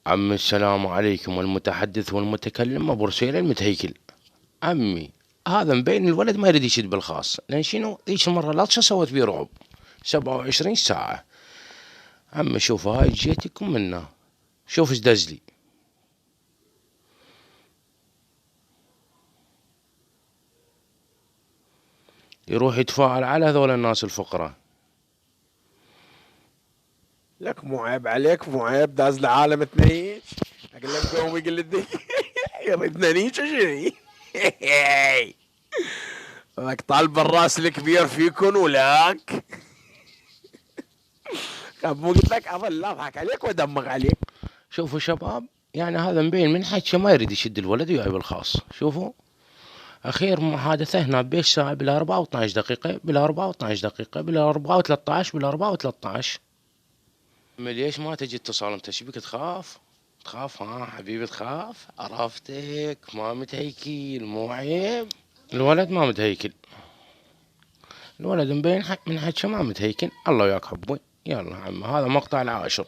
عمي السلام عليكم، والمتحدث والمتكلم ابو رسيل المتهيكل. عمي هذا مبين الولد ما يريد يشد بالخاص، لان شنو ذيك المره لا سوت بيه رعب 27 ساعه. عمي شوف هاي جيتكم منه، شوف ايش دزلي. يروح يتفاعل على هذول الناس الفقراء. لك مو عيب عليك، مو عيب داز لعالم تنيش. اقول لك قوم يقول لي يريد نيش شنو؟ لك طالب الراس الكبير فيكن ولاك. مو قلت لك اظل لا اضحك عليك وادمغ عليك. شوفوا شباب، يعني هذا مبين من حكي ما يريد يشد الولد وياي بالخاص. شوفوا اخير محادثة هنا بيش ساعة بلا 4 و12 دقيقة، بلا 4 و12 دقيقة، بلا 4 و13، بلا 4 و13. ليش ما تجي اتصال؟ انت شبيك تخاف؟ تخاف ها حبيبي تخاف؟ عرفتك ما متهيكل، مو عيب. الولد ما متهيكل، الولد مبين من حكي ما متهيكل. الله وياك حبي. يلا عم هذا مقطع العاشر.